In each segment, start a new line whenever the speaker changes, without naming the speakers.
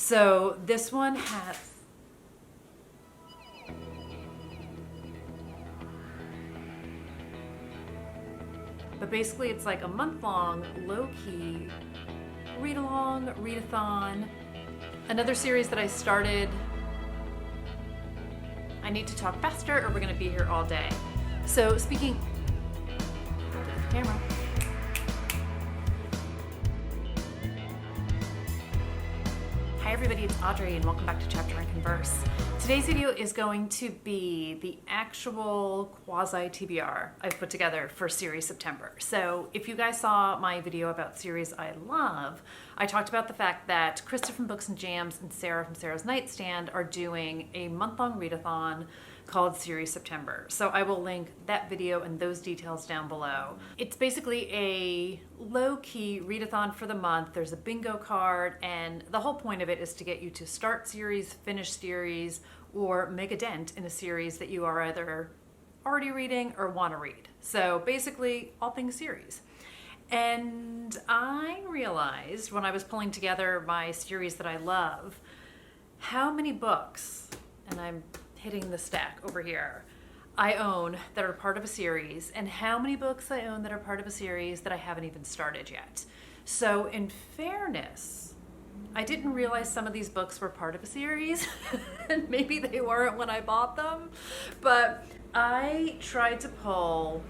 So this one has... But basically it's like a month-long, low-key, read-along, read-a-thon. Another series that I started... I need to talk faster or we're gonna be here all day. So speaking... Camera. Hi everybody, it's Audrey and welcome back to Chapter and Converse. Today's video is going to be the actual quasi-TBR I've put together for series September. So if you guys saw my video about series I love, I talked about the fact that Krista from Books and Jams and Sarah from Sarah's Nightstand are doing a month-long readathon called Series September. So I will link that video and those details down below. It's basically a low-key readathon for the month. There's a bingo card, and the whole point of it is to get you to start series, finish series, or make a dent in a series that you are either already reading or want to read. So basically, all things series. And I realized when I was pulling together my series that I love, how many books, and I'm hitting the stack over here, I own that are part of a series, and how many books I own that are part of a series that I haven't even started yet. So in fairness, I didn't realize some of these books were part of a series, and maybe they weren't when I bought them, but I tried to pull,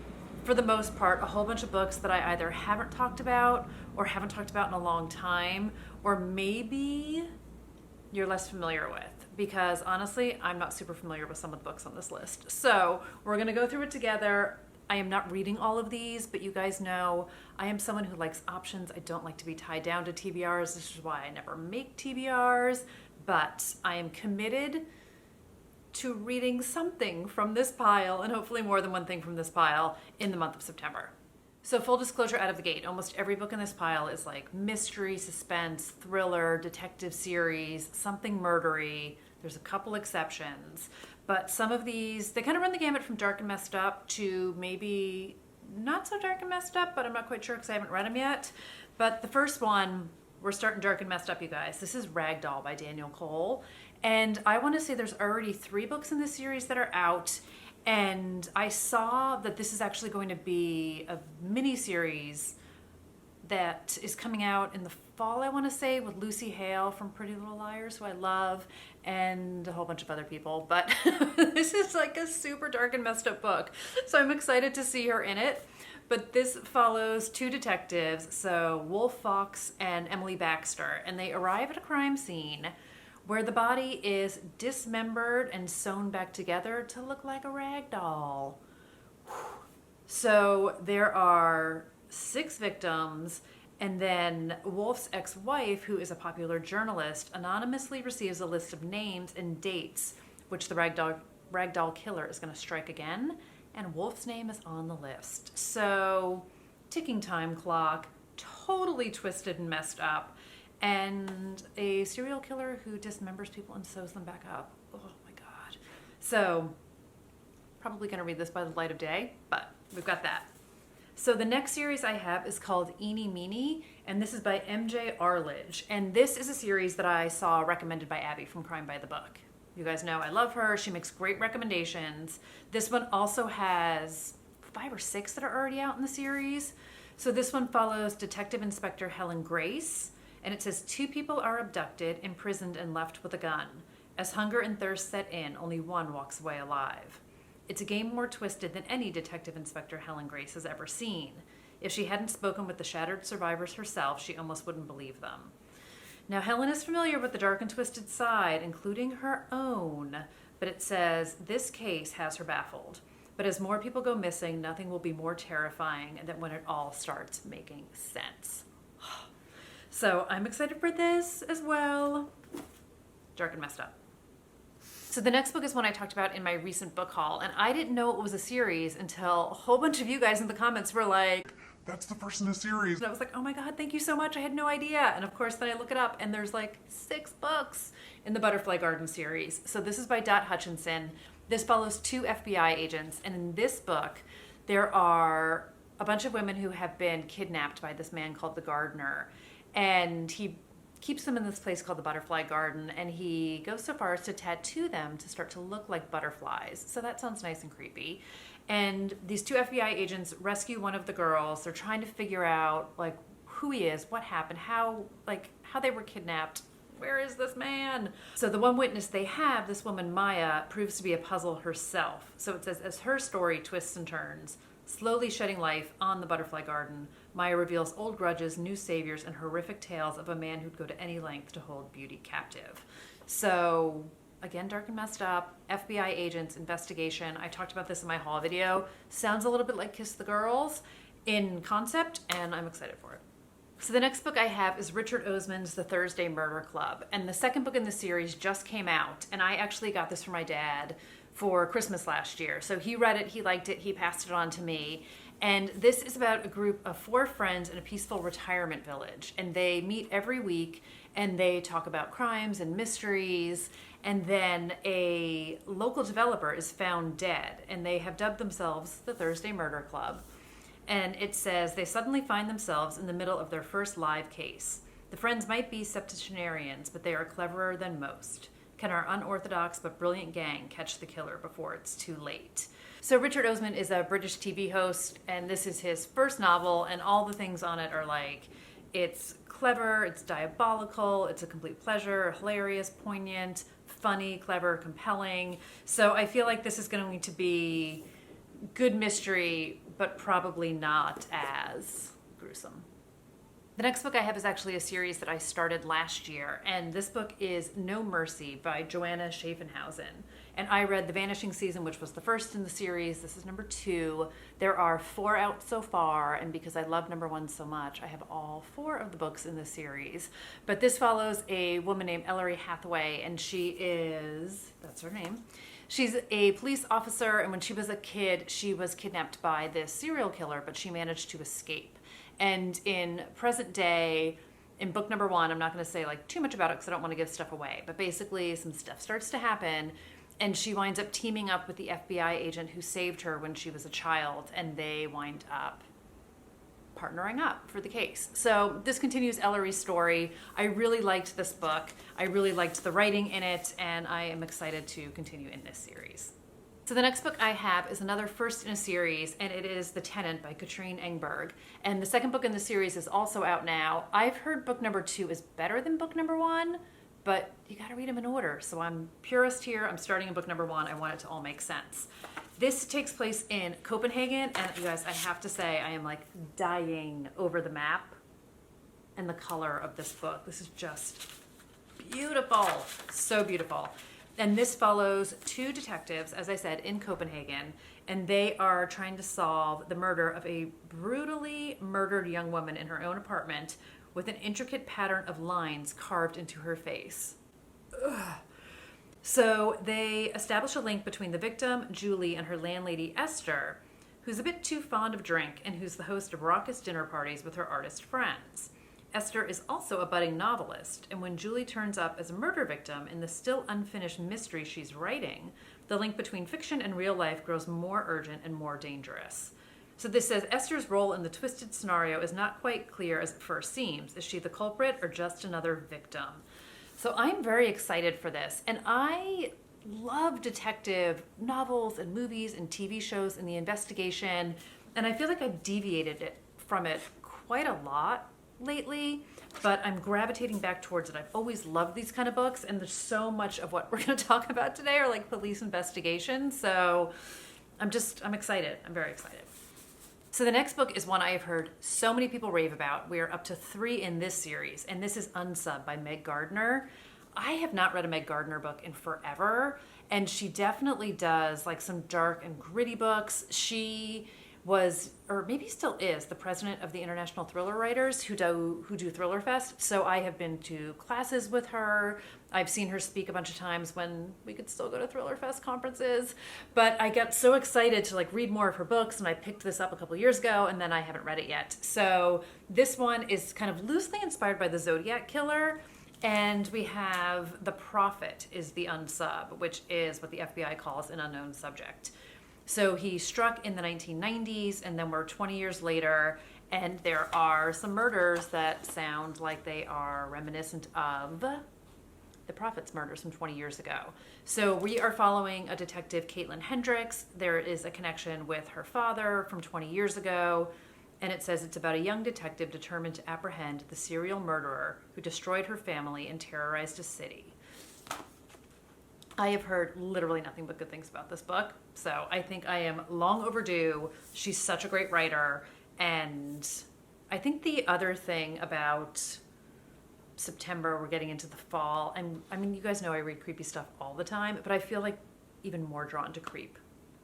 for the most part, a whole bunch of books that I either haven't talked about or haven't talked about in a long time, or maybe you're less familiar with. Because honestly, I'm not super familiar with some of the books on this list. So we're gonna go through it together. I am not reading all of these, but you guys know I am someone who likes options. I don't like to be tied down to TBRs. This is why I never make TBRs, but I am committed to reading something from this pile, and hopefully more than one thing from this pile, in the month of September. So full disclosure out of the gate, almost every book in this pile is like mystery, suspense, thriller, detective series, something murdery. There's a couple exceptions, but some of these, they kind of run the gamut from dark and messed up to maybe not so dark and messed up, but I'm not quite sure because I haven't read them yet. But the first one, we're starting dark and messed up, you guys. This is Ragdoll by Daniel Cole. And I want to say there's already 3 books in this series that are out. And I saw that this is actually going to be a mini-series that is coming out in the fall, I want to say, with Lucy Hale from Pretty Little Liars, who I love, and a whole bunch of other people. But this is like a super dark and messed up book. So I'm excited to see her in it. But this follows 2 detectives, so Wolf Fox and Emily Baxter, and they arrive at a crime scene where the body is dismembered and sewn back together to look like a rag doll. So there are 6 victims, and then Wolf's ex-wife, who is a popular journalist, anonymously receives a list of names and dates which the ragdoll killer is going to strike again, and Wolf's name is on the list. So ticking time clock, totally twisted and messed up, and a serial killer who dismembers people and sews them back up. Oh my God. So probably gonna read this by the light of day, but we've got that. So the next series I have is called Eeny Meeny, and this is by MJ Arledge. And this is a series that I saw recommended by Abby from Crime by the Book. You guys know I love her. She makes great recommendations. This one also has 5 or 6 that are already out in the series. So this one follows Detective Inspector Helen Grace, and it says 2 people are abducted, imprisoned, and left with a gun. As hunger and thirst set in, only one walks away alive. It's a game more twisted than any Detective Inspector Helen Grace has ever seen. If she hadn't spoken with the shattered survivors herself, she almost wouldn't believe them. Now, Helen is familiar with the dark and twisted side, including her own, but it says this case has her baffled. But as more people go missing, nothing will be more terrifying than when it all starts making sense. So I'm excited for this as well. Dark and messed up. So the next book is one I talked about in my recent book haul, and I didn't know it was a series until a whole bunch of you guys in the comments were like,
that's the first in the series.
And I was like, oh my God, thank you so much. I had no idea. And of course, then I look it up and there's like 6 books in the Butterfly Garden series. So this is by Dot Hutchinson. This follows 2 FBI agents. And in this book, there are a bunch of women who have been kidnapped by this man called the Gardener. And he keeps them in this place called the Butterfly Garden, and he goes so far as to tattoo them to start to look like butterflies. So that sounds nice and creepy. And these two FBI agents rescue one of the girls. They're trying to figure out like who he is, what happened, how they were kidnapped. Where is this man? So the one witness they have, this woman Maya, proves to be a puzzle herself. So it says, as her story twists and turns, slowly shedding life on the Butterfly Garden, Maya reveals old grudges, new saviors, and horrific tales of a man who'd go to any length to hold beauty captive. So again, dark and messed up, FBI agents, investigation. I talked about this in my haul video. Sounds a little bit like Kiss the Girls in concept, and I'm excited for it. So the next book I have is Richard Osman's The Thursday Murder Club. And the second book in the series just came out. And I actually got this from my dad for Christmas last year. So he read it, he liked it, he passed it on to me. And this is about a group of 4 friends in a peaceful retirement village. And they meet every week and they talk about crimes and mysteries. And then a local developer is found dead. And they have dubbed themselves the Thursday Murder Club. And it says they suddenly find themselves in the middle of their first live case. The friends might be septuagenarians, but they are cleverer than most. Can our unorthodox but brilliant gang catch the killer before it's too late? So Richard Osman is a British TV host, and this is his first novel, and all the things on it are like, it's clever, it's diabolical, it's a complete pleasure, hilarious, poignant, funny, clever, compelling. So I feel like this is going to be good mystery, but probably not as gruesome. The next book I have is actually a series that I started last year, and this book is No Mercy by Joanna Schaffenhausen. And I read The Vanishing Season, which was the first in the series. This is number 2. There are 4 out so far, and because I love number 1 so much, I have all 4 of the books in the series. But this follows a woman named Ellery Hathaway, and that's her name. She's a police officer, and when she was a kid, she was kidnapped by this serial killer, but she managed to escape. And in present day, in book number 1, I'm not going to say like too much about it because I don't want to give stuff away, but basically some stuff starts to happen, and she winds up teaming up with the FBI agent who saved her when she was a child, and they wind up partnering up for the case. So this continues Ellery's story. I really liked this book. I really liked the writing in it, and I am excited to continue in this series. So the next book I have is another first in a series, and it is The Tenant by Katrine Engberg. And the second book in the series is also out now. I've heard book number 2 is better than book number 1, but you gotta read them in order. So I'm purist here. I'm starting in book number 1. I want it to all make sense. This takes place in Copenhagen, and you guys, I have to say, I am like dying over the map and the color of this book. This is just beautiful, so beautiful. And this follows 2 detectives, as I said, in Copenhagen, and they are trying to solve the murder of a brutally murdered young woman in her own apartment with an intricate pattern of lines carved into her face. Ugh. So they establish a link between the victim, Julie, and her landlady, Esther, who's a bit too fond of drink and who's the host of raucous dinner parties with her artist friends. Esther is also a budding novelist, and when Julie turns up as a murder victim in the still unfinished mystery she's writing, the link between fiction and real life grows more urgent and more dangerous. So this says, Esther's role in the twisted scenario is not quite clear as it first seems. Is she the culprit or just another victim? So I'm very excited for this, and I love detective novels and movies and TV shows and the investigation, and I feel like I've deviated from it quite a lot lately, but I'm gravitating back towards it. I've always loved these kind of books, and there's so much of what we're going to talk about today are like police investigations, so I'm excited. I'm very excited. So the next book is one I have heard so many people rave about. We are up to 3 in this series, and this is Unsubbed by Meg Gardner. I have not read a Meg Gardner book in forever, and she definitely does like some dark and gritty books. She was, or maybe still is, the president of the International Thriller Writers who do Thriller Fest. So I have been to classes with her. I've seen her speak a bunch of times when we could still go to Thriller Fest conferences. But I got so excited to like read more of her books, and I picked this up a couple years ago, and then I haven't read it yet. So this one is kind of loosely inspired by the Zodiac Killer. And we have The Prophet is the unsub, which is what the FBI calls an unknown subject. So he struck in the 1990s, and then we're 20 years later, And there are some murders that sound like they are reminiscent of the Prophet's murders from 20 years ago. So we are following a detective, Caitlin Hendricks. There is a connection with her father from 20 years ago. And it says it's about a young detective determined to apprehend the serial murderer who destroyed her family and terrorized a city. I have heard literally nothing but good things about this book. So I think I am long overdue. She's such a great writer. And I think the other thing about September, we're getting into the fall. And I mean, you guys know I read creepy stuff all the time, but I feel like even more drawn to creep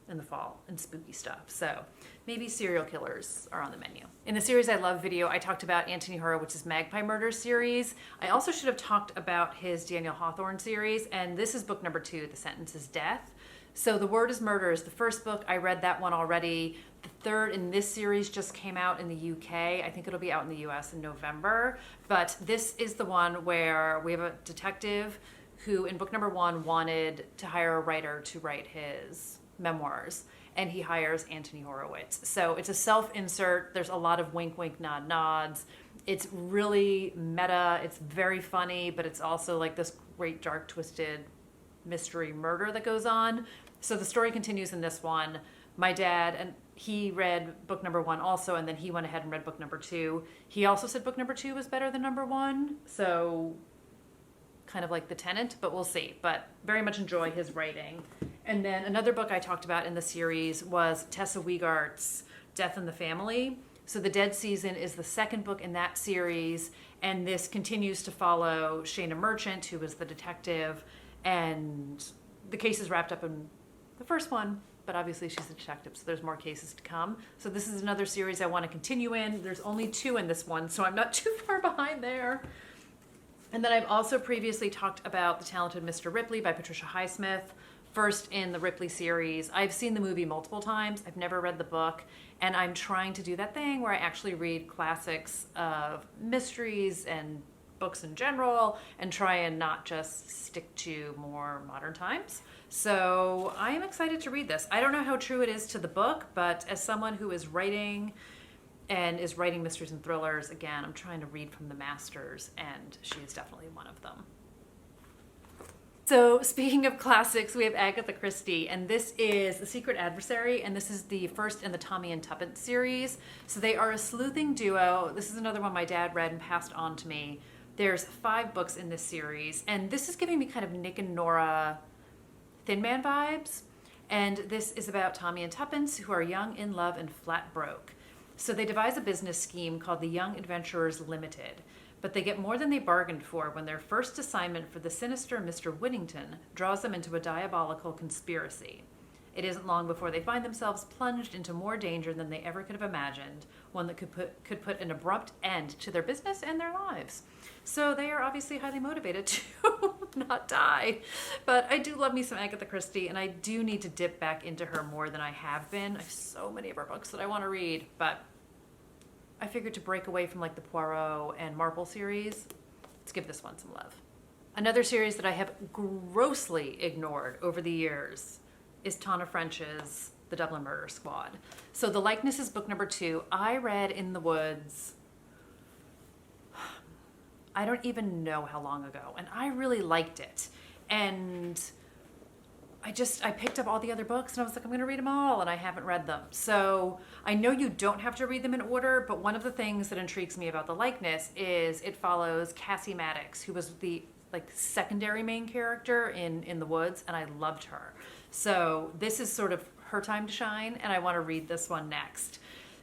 in the fall and spooky stuff. So maybe serial killers are on the menu. In the series I Love video, I talked about Anthony Horowitz's Magpie Murders series. I also should have talked about his Daniel Hawthorne series, and this is book number 2, The Sentence is Death. So The Word is Murder is the first book. I read that one already. The third in this series just came out in the UK. I think it'll be out in the US in November. But this is the one where we have a detective who in book number 1 wanted to hire a writer to write his memoirs, and he hires Anthony Horowitz. So it's a self-insert. There's a lot of wink, wink, nod, nods. It's really meta. It's very funny, but it's also like this great dark, twisted mystery murder that goes on. So the story continues in this one. My dad, and he read book number 1 also, and then he went ahead and read book number 2. He also said book number 2 was better than number 1. So kind of like the Tenant, but we'll see. But very much enjoy his writing. And then another book I talked about in the series was Tessa Wiegart's Death in the Family. So The Dead Season is the second book in that series, and this continues to follow Shayna Merchant, who is the detective, and the case is wrapped up in the first one, but obviously she's a detective, so there's more cases to come. So this is another series I want to continue in. There's only 2 in this one, so I'm not too far behind there. And then I've also previously talked about The Talented Mr. Ripley by Patricia Highsmith, first in the Ripley series. I've seen the movie multiple times. I've never read the book, and I'm trying to do that thing where I actually read classics of mysteries and books in general and try and not just stick to more modern times. So I am excited to read this. I don't know how true it is to the book, but as someone who is writing mysteries and thrillers, again, I'm trying to read from the masters, and she is definitely one of them. So speaking of classics, we have Agatha Christie, and this is The Secret Adversary, and this is the first in the Tommy and Tuppence series. So they are a sleuthing duo. This is another one my dad read and passed on to me. There's 5 books in this series, and this is giving me kind of Nick and Nora Thin Man vibes. And this is about Tommy and Tuppence, who are young, in love, and flat broke. So they devise a business scheme called the Young Adventurers Limited, but they get more than they bargained for when their first assignment for the sinister Mr. Whittington draws them into a diabolical conspiracy. It isn't long before they find themselves plunged into more danger than they ever could have imagined, one that could put an abrupt end to their business and their lives. So they are obviously highly motivated to not die. But I do love me some Agatha Christie, and I do need to dip back into her more than I have been. I have so many of her books that I want to read, but I figured to break away from like the Poirot and Marple series, let's give this one some love. Another series that I have grossly ignored over the years is Tana French's The Dublin Murder Squad. So The Likeness is book number 2. I read In the Woods, I don't even know how long ago, and I really liked it. And I picked up all the other books, and I was like, I'm going to read them all, and I haven't read them. So I know you don't have to read them in order, but one of the things that intrigues me about The Likeness is it follows Cassie Maddox, who was the secondary main character in The Woods, and I loved her. So this is sort of her time to shine, and I want to read this one next.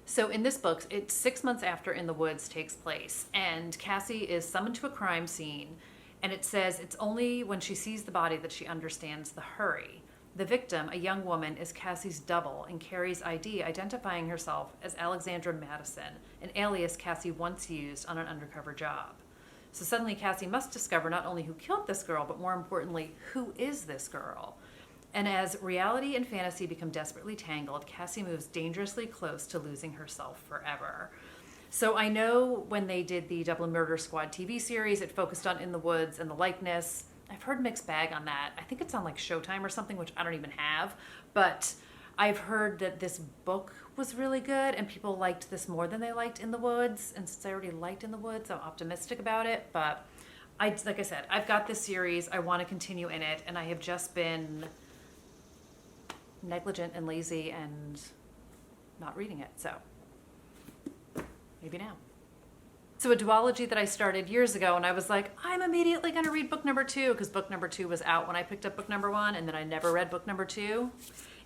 So in this book, it's 6 months after In the Woods takes place, and Cassie is summoned to a crime scene. And it says it's only when she sees the body that she understands the hurry. The victim, a young woman, is Cassie's double and carries ID identifying herself as Alexandra Madison, an alias Cassie once used on an undercover job. So suddenly Cassie must discover not only who killed this girl, but more importantly, who is this girl? And as reality and fantasy become desperately tangled, Cassie moves dangerously close to losing herself forever. So I know when they did the Dublin Murder Squad TV series, it focused on In the Woods and The Likeness. I've heard mixed bag on that. I think it's on like Showtime or something, which I don't even have. But I've heard that this book was really good and people liked this more than they liked In the Woods. And since I already liked In the Woods, I'm optimistic about it. But like I said, I've got this series. I want to continue in it. And I have just been negligent and lazy and not reading it. So maybe now. So a duology that I started years ago, and I was like, I'm immediately going to read book number 2 because book number 2 was out when I picked up book number 1, and then I never read book number 2,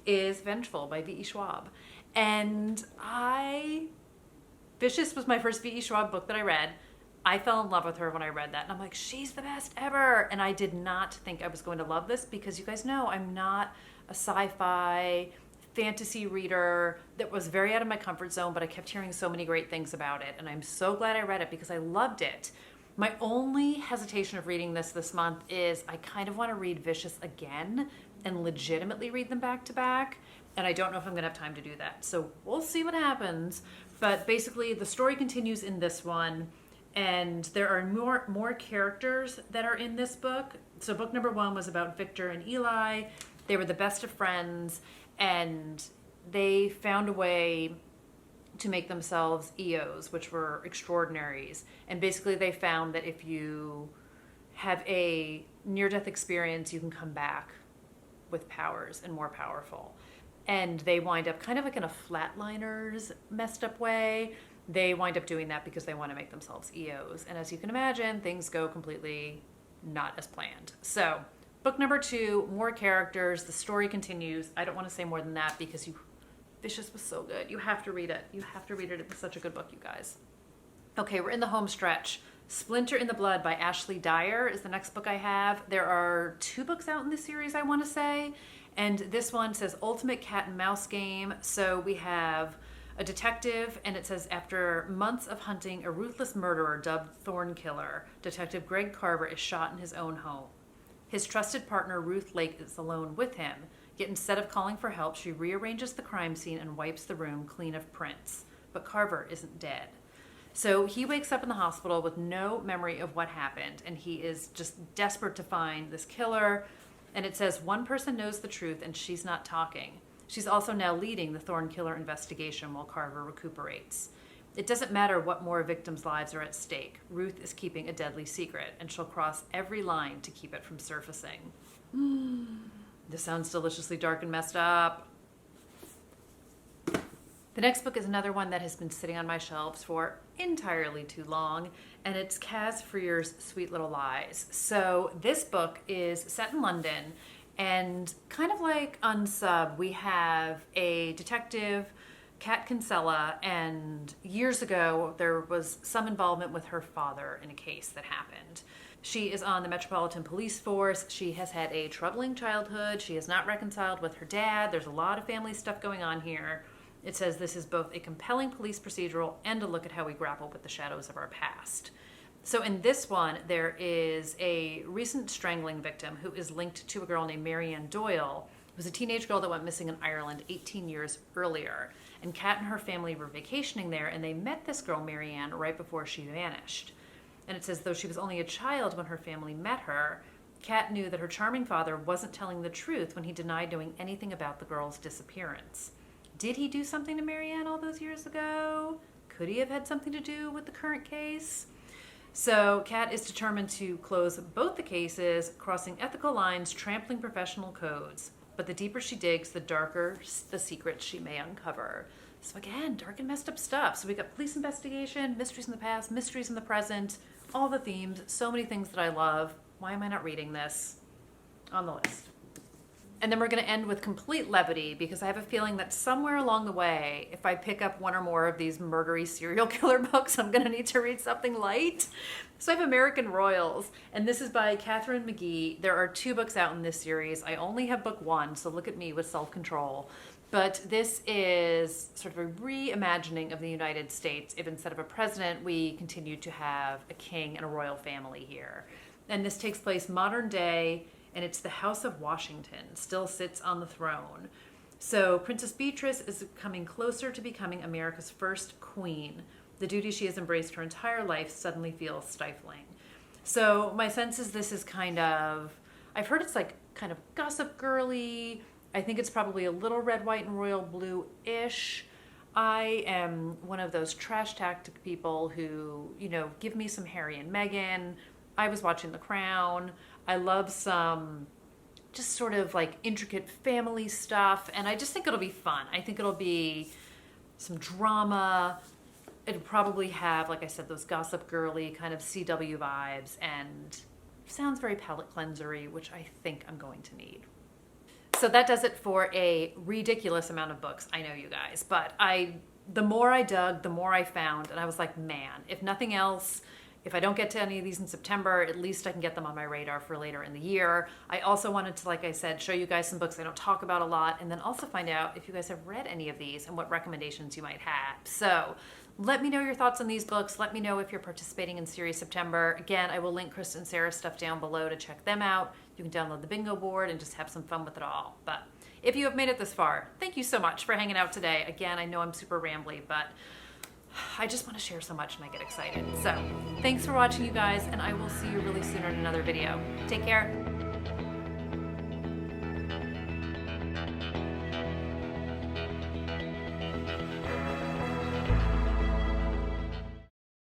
is Vengeful by V.E. Schwab. And Vicious was my first V.E. Schwab book that I read. I fell in love with her when I read that, and I'm like, she's the best ever. And I did not think I was going to love this because you guys know I'm not a sci-fi fantasy reader. That was very out of my comfort zone, but I kept hearing so many great things about it, and I'm so glad I read it because I loved it. My only hesitation of reading this month is I kind of want to read Vicious again and legitimately read them back to back, and I don't know if I'm going to have time to do that. So we'll see what happens. But basically the story continues in this one, and there are more characters that are in this book. So book number 1 was about Victor and Eli. They were the best of friends, and they found a way to make themselves EOs, which were extraordinaries. And basically they found that if you have a near-death experience, you can come back with powers and more powerful. And they wind up kind of like in a Flatliners messed up way. They wind up doing that because they want to make themselves EOs. And as you can imagine, things go completely not as planned. So book number 2, more characters. The story continues. I don't want to say more than that because Vicious was so good. You have to read it. You have to read it. It's such a good book, you guys. Okay, we're in the home stretch. Splinter in the Blood by Ashley Dyer is the next book I have. There are 2 books out in this series, I want to say. And this one says Ultimate Cat and Mouse Game. So we have a detective, and it says, after months of hunting a ruthless murderer dubbed Thorn Killer, Detective Greg Carver is shot in his own home. His trusted partner, Ruth Lake, is alone with him, yet instead of calling for help, she rearranges the crime scene and wipes the room clean of prints. But Carver isn't dead. So he wakes up in the hospital with no memory of what happened, and he is just desperate to find this killer. And it says, one person knows the truth, and she's not talking. She's also now leading the Thorn Killer investigation while Carver recuperates. It doesn't matter what more victims' lives are at stake. Ruth is keeping a deadly secret, and she'll cross every line to keep it from surfacing. This sounds deliciously dark and messed up. The next book is another one that has been sitting on my shelves for entirely too long, and it's Kaz Freer's Sweet Little Lies. So this book is set in London, and kind of like Unsubbed, we have a detective, Kat Kinsella, and years ago there was some involvement with her father in a case that happened. She is on the Metropolitan Police Force. She has had a troubling childhood. She is not reconciled with her dad. There's a lot of family stuff going on here. It says this is both a compelling police procedural and a look at how we grapple with the shadows of our past. So in this one, there is a recent strangling victim who is linked to a girl named Marianne Doyle, who was a teenage girl that went missing in Ireland 18 years earlier. And Kat and her family were vacationing there, and they met this girl, Marianne, right before she vanished. And it says, though she was only a child when her family met her, Kat knew that her charming father wasn't telling the truth when he denied knowing anything about the girl's disappearance. Did he do something to Marianne all those years ago? Could he have had something to do with the current case? So Kat is determined to close both the cases, crossing ethical lines, trampling professional codes. But the deeper she digs, the darker the secrets she may uncover. So again, dark and messed up stuff. So we got police investigation, mysteries in the past, mysteries in the present, all the themes, so many things that I love. Why am I not reading this? On the list. And then we're going to end with complete levity because I have a feeling that somewhere along the way, if I pick up one or more of these murdery serial killer books, I'm going to need to read something light. So I have American Royals, and this is by Catherine McGee. There are 2 books out in this series. I only have book 1, so look at me with self-control. But this is sort of a reimagining of the United States. If instead of a president, we continue to have a king and a royal family here. And this takes place modern day, and it's the House of Washington still sits on the throne. So Princess Beatrice is coming closer to becoming America's first queen. The duty she has embraced her entire life suddenly feels stifling. So my sense is this is kind of, I've heard it's like kind of gossip girly, I think it's probably a little red, white, and royal blue-ish. I am one of those trash tactic people who, you know, give me some Harry and Meghan. I was watching The Crown. I love some just sort of like intricate family stuff, and I just think it'll be fun. I think it'll be some drama. It'll probably have, like I said, those gossip girly kind of CW vibes, and sounds very palate cleansery, which I think I'm going to need. So that does it for a ridiculous amount of books. I know, you guys, but the more I dug, the more I found, and I was like, man, if nothing else, if I don't get to any of these in September, at least I can get them on my radar for later in the year. I also wanted to, like I said, show you guys some books I don't talk about a lot, and then also find out if you guys have read any of these and what recommendations you might have. So let me know your thoughts on these books. Let me know if you're participating in Series September. Again, I will link Krista and Sarah's stuff down below to check them out. You can download the bingo board and just have some fun with it all. But if you have made it this far, thank you so much for hanging out today. Again, I know I'm super rambly, but I just want to share so much and I get excited. So thanks for watching, you guys, and I will see you really soon in another video. Take care.